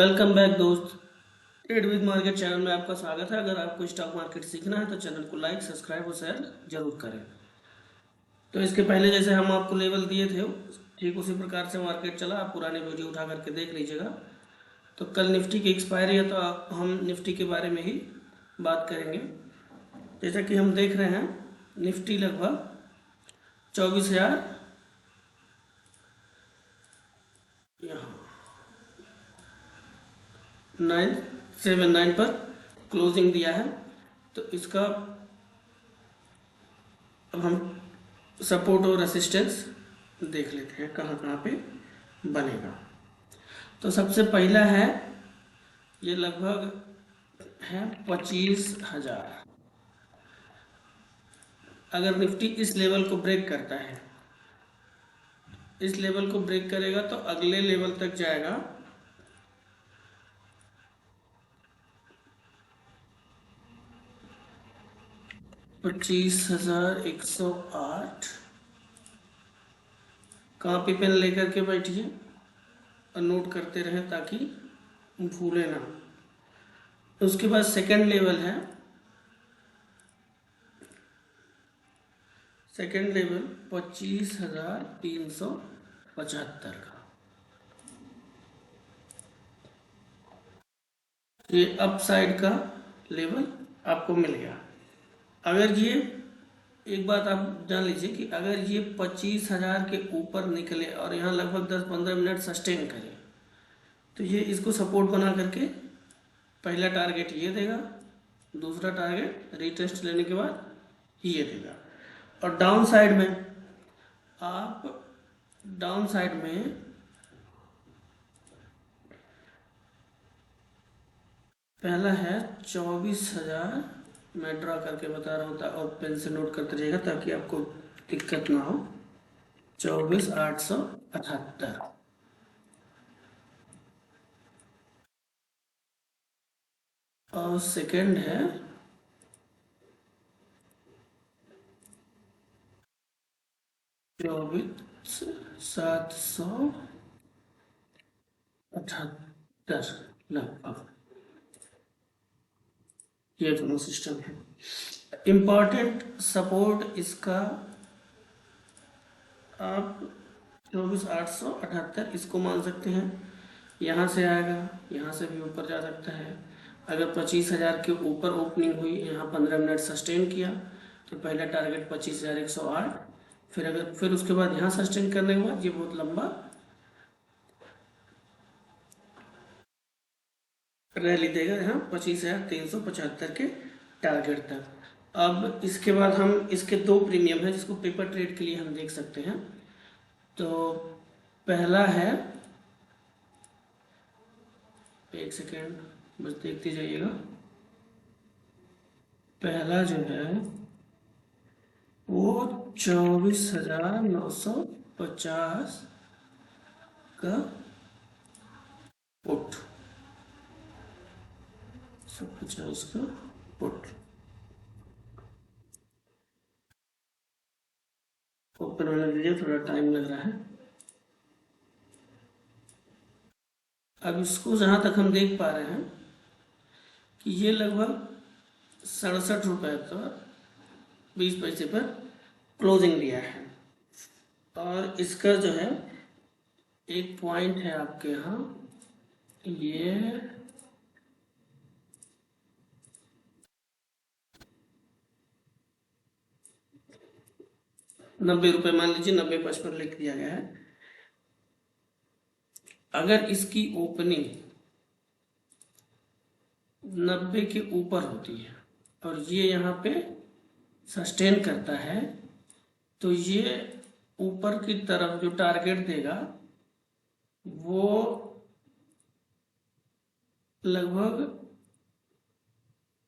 Welcome back दोस्त। Trade with market channel में आपका स्वागत है। अगर आपको स्टॉक मार्केट सीखना है तो चैनल को लाइक, सब्सक्राइब और शेयर जरूर करें। तो इसके पहले जैसे हम आपको लेवल दिए थे ठीक उसी प्रकार से मार्केट चला। आप पुराने वीडियो उठा करके देख लीजिएगा। तो कल निफ्टी की एक्सपायरी है तो हम निफ्टी के बारे में ही बात करेंगे। जैसा कि हम देख रहे हैं निफ्टी लगभग 24,000 यहाँ 979 पर क्लोजिंग दिया है। तो इसका अब हम सपोर्ट और रेसिस्टेंस देख लेते हैं कहाँ कहाँ पे बनेगा। तो सबसे पहला है ये लगभग है 25,000। अगर निफ्टी इस लेवल को ब्रेक करता है, इस लेवल को ब्रेक करेगा तो अगले लेवल तक जाएगा 25,108। कॉपी पेन लेकर के बैठिए और नोट करते रहें ताकि भूले ना। उसके बाद सेकंड लेवल है, सेकंड लेवल 25,375 का। ये अप साइड का लेवल आपको मिल गया। अगर ये एक बात आप जान लीजिए कि अगर ये 25,000 के ऊपर निकले और यहाँ लगभग 10-15 मिनट सस्टेन करे तो ये इसको सपोर्ट बना करके पहला टारगेट ये देगा, दूसरा टारगेट रिटेस्ट लेने के बाद ये देगा। और डाउन साइड में आप डाउन साइड में पहला है 24,000। मैं ड्रा करके बता रहा हूँ और पेन से नोट करते रहिएगा ताकि आपको दिक्कत ना हो। 24,878 और सेकंड है 24,778 लगभग। ये दोनों सिस्टम है। इम्पॉर्टेंट सपोर्ट इसका आप 24,878 इसको मान सकते हैं। यहाँ से आएगा, यहाँ से भी ऊपर जा सकता है। अगर 25,000 के ऊपर ओपनिंग हुई, यहाँ 15 मिनट सस्टेन किया तो पहला टारगेट 25,108। फिर उसके बाद यहाँ सस्टेन करने के बाद ये बहुत लंबा रैली देगा यहाँ 25,375 के टारगेट तक। अब इसके बाद हम इसके दो प्रीमियम है जिसको पेपर ट्रेड के लिए हम देख सकते हैं। तो पहला है, एक सेकेंड बस देखते जाइएगा। पहला जो है वो 24,950 का पुट, 150 का पुट ओपन होने दीजिए, थोड़ा टाइम लग रहा है। अब इसको जहां तक हम देख पा रहे हैं कि ये लगभग 67 रुपये पर 20 पैसे पर क्लोजिंग लिया है। और इसका जो है एक पॉइंट है आपके यहाँ, ये 90 रुपये मान लीजिए, 90.55 लिख दिया गया है। अगर इसकी ओपनिंग 90 के ऊपर होती है और ये यहाँ पे सस्टेन करता है तो ये ऊपर की तरफ जो टारगेट देगा वो लगभग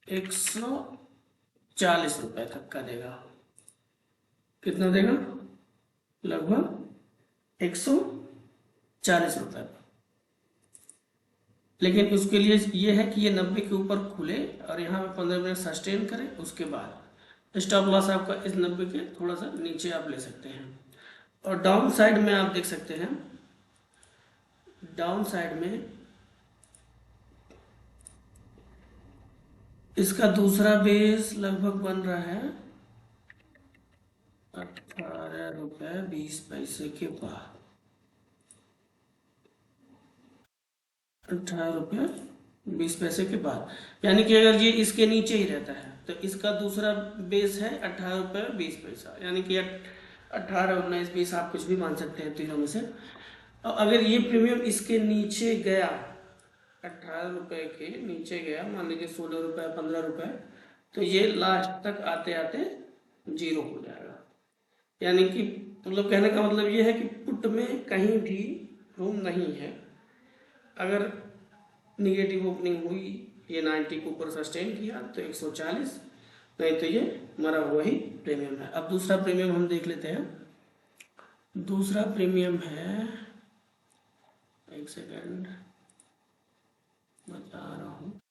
140 रुपये तक का देगा। कितना देगा? लगभग 140 रुपये। लेकिन उसके लिए ये है कि ये 90 के ऊपर खुले और यहाँ पे 15 मिनट सस्टेन करें, उसके बाद स्टॉप लॉस आपका इस 90 के थोड़ा सा नीचे आप ले सकते हैं। और डाउन साइड में आप देख सकते हैं, डाउन साइड में इसका दूसरा बेस लगभग बन रहा है 18 रुपये 20 पैसे के बाद। 18 रुपये 20 पैसे के बाद, यानी कि अगर ये इसके नीचे ही रहता है तो इसका दूसरा बेस है 18 रुपये 20 पैसा, यानी कि 18 19 20 आप कुछ भी मान सकते हैं तीनों में से। और अगर ये प्रीमियम इसके नीचे गया, 18 रुपये के नीचे गया, मान लीजिए 16 रुपये 15 रुपये, तो ये लास्ट तक आते आते जीरो हो जाएगा। यानी कि मतलब कहने का मतलब ये है कि पुट में कहीं भी रूम नहीं है। अगर निगेटिव ओपनिंग हुई, ये 90 के ऊपर सस्टेन किया तो 140, नहीं तो ये मरा हुआ ही प्रीमियम है। अब दूसरा प्रीमियम हम देख लेते हैं। दूसरा प्रीमियम है, एक सेकंड बता रहा हूँ,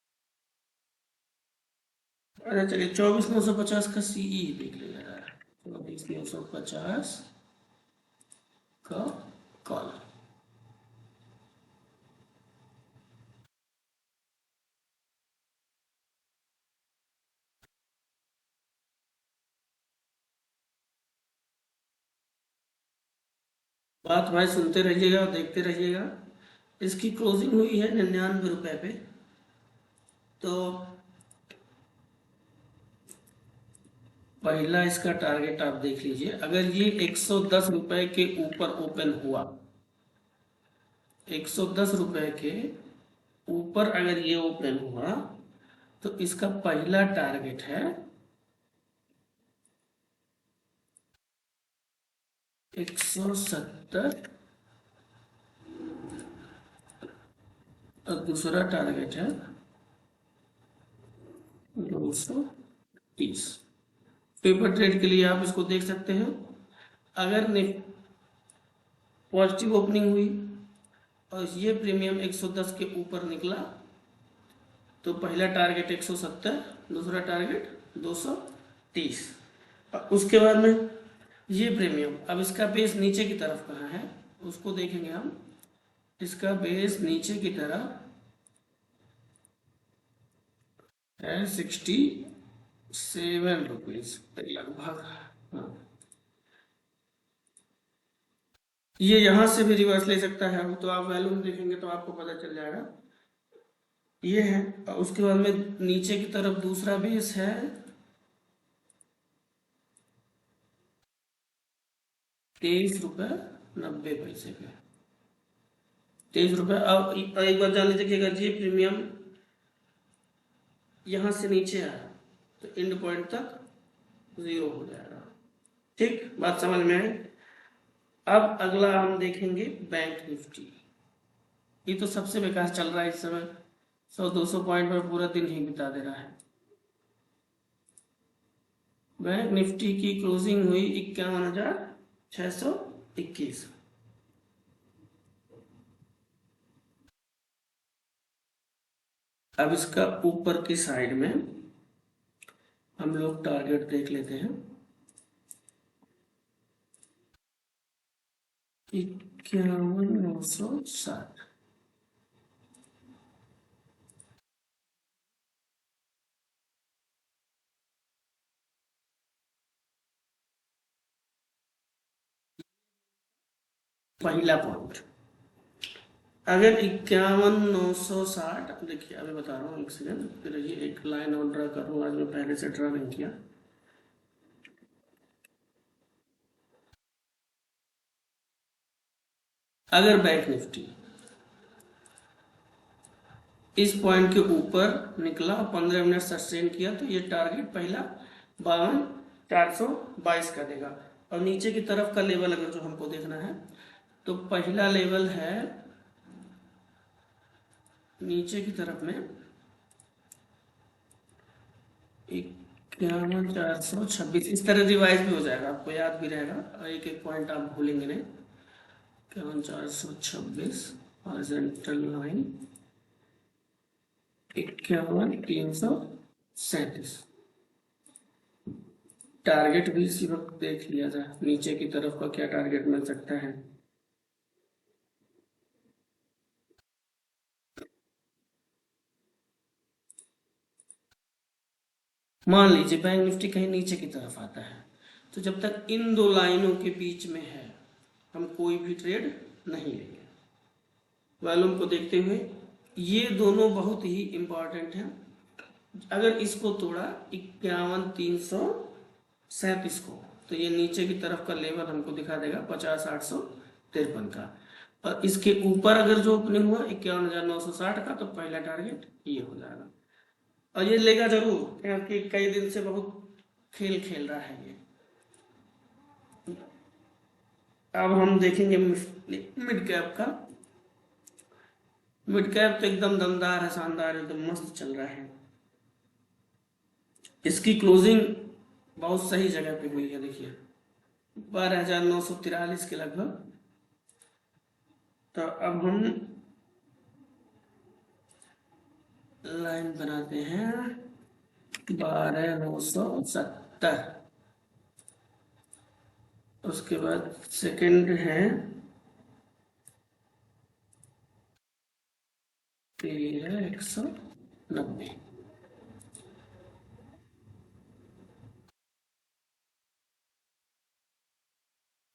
अरे चलिए 24,950 का सीई देख लिया जाए। 24,950 का कॉल। बात भाई सुनते रहिएगा और देखते रहिएगा। इसकी क्लोजिंग हुई है 99 रुपये पे। तो पहला इसका टारगेट आप देख लीजिए। अगर ये 110 रुपये के ऊपर ओपन हुआ, 110 रुपये के ऊपर अगर ये ओपन हुआ तो इसका पहला टारगेट है 170 और दूसरा टारगेट है 230। पेपर ट्रेड के लिए आप इसको देख सकते हैं। अगर पॉजिटिव ओपनिंग हुई और ये प्रीमियम 110 के ऊपर निकला तो पहला टारगेट 170, दूसरा टारगेट 230। उसके बाद में ये प्रीमियम, अब इसका बेस नीचे की तरफ कहाँ है उसको देखेंगे हम। इसका बेस नीचे की तरफ है 67 रुपीज लगभग। हाँ, ये यहां से भी रिवर्स ले सकता है, तो आप वैल्यू में देखेंगे तो आपको पता चल जाएगा। ये है, और उसके बाद में नीचे की तरफ दूसरा बेस है 23 रुपये 90 पैसे पे। 23 रुपये। अब एक बार जान लीजिए कि अगर ये प्रीमियम यहां से नीचे आया तो एंड पॉइंट तक जीरो हो जाएगा। ठीक, बात समझ में आई। अब अगला हम देखेंगे बैंक निफ्टी। ये तो सबसे बेकार चल रहा है इस समय, 100-200 पॉइंट पर पूरा दिन ही बिता दे रहा है। बैंक निफ्टी की क्लोजिंग हुई 51,621। अब इसका ऊपर की साइड में हम लोग टारगेट देख लेते हैं। 51,960। पहला पॉइंट। अगर 51,960, देखिए अभी बता रहा हूँ, एक सेकंड, फिर ये एक लाइन और ड्रा करूँ, आज मैं पहले से ड्रा नहीं किया। अगर बैंक निफ्टी इस पॉइंट के ऊपर निकला, 15 मिनट सस्टेन किया, तो ये टारगेट पहला 52,422 का देगा। और नीचे की तरफ का लेवल अगर जो हमको देखना है तो पहला लेवल है नीचे की तरफ में 51,426। इस तरह रिवाइज भी हो जाएगा, आपको याद भी रहेगा और एक एक पॉइंट आप भूलेंगे नहीं। 51,426 हॉरिजॉन्टल लाइन, 51,337। टारगेट भी इसी वक्त देख लिया जाए, नीचे की तरफ का क्या टारगेट मिल सकता है। मान लीजिए बैंक निफ्टी कहीं नीचे की तरफ आता है, तो जब तक इन दो लाइनों के बीच में है हम कोई भी ट्रेड नहीं लेंगे। वॉल्यूम को देखते हुए ये दोनों बहुत ही इंपॉर्टेंट हैं। अगर इसको तोड़ा 51,337 को, तो ये नीचे की तरफ का लेवल हमको दिखा देगा 50,853 का, और इसके ऊपर अगर जो ओपनिंग हुआ 51,960 का, तो पहला टारगेट ये हो जाएगा। और ये लेगा जरूर, क्योंकि कई दिन से बहुत खेल खेल रहा है ये। अब हम देखेंगे मिड कैप का। मिड कैप तो एकदम दमदार है, शानदार, एकदम मस्त चल रहा है। इसकी क्लोजिंग बहुत सही जगह पे हुई है, देखिए 12,943 के लगभग। तो अब हम लाइन बनाते हैं 12,970। उसके बाद सेकंड है 13,190।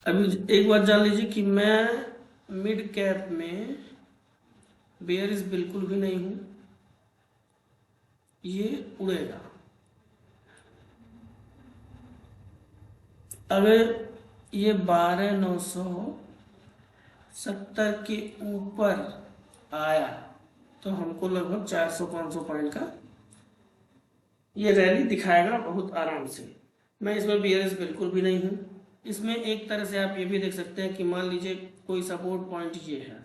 अभी एक बात जान लीजिए कि मैं मिड कैप में बेयरिश बिल्कुल भी नहीं हूं, ये उड़ेगा। अगर ये 12,970 के ऊपर आया तो हमको लगभग 400-500 पॉइंट का ये रैली दिखाएगा बहुत आराम से। मैं इसमें बियरिश बिल्कुल भी नहीं हूँ। इसमें एक तरह से आप ये भी देख सकते हैं कि मान लीजिए कोई सपोर्ट पॉइंट ये है,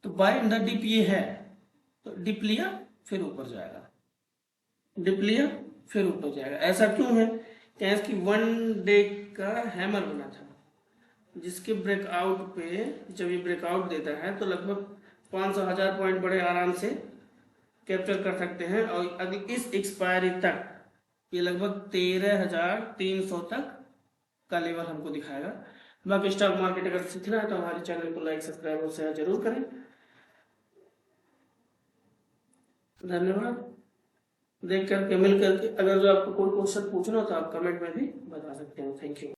तो बाय इन द डिप ये है, तो डिप लिया फिर ऊपर जाएगा, डिप लिया फिर ऊपर जाएगा। ऐसा क्यों है? कि वन डे का हैमर बना था, जिसके ब्रेकआउट पे जब ये ब्रेकआउट देता है तो लगभग 500-1000 पॉइंट बड़े आराम से कैप्चर कर सकते हैं। और अगर इस एक्सपायरी तक ये लगभग 13,300 तक का लेवल हमको दिखाएगा। बाकी स्टॉक मार्केट अगर सीखना है तो हमारे चैनल को लाइक, सब्सक्राइब और शेयर जरूर करें। धन्यवाद। देख करके, मिल करके, अगर जो आपको कोई क्वेश्चन पूछना हो तो आप कमेंट में भी बता सकते हैं। Thank you.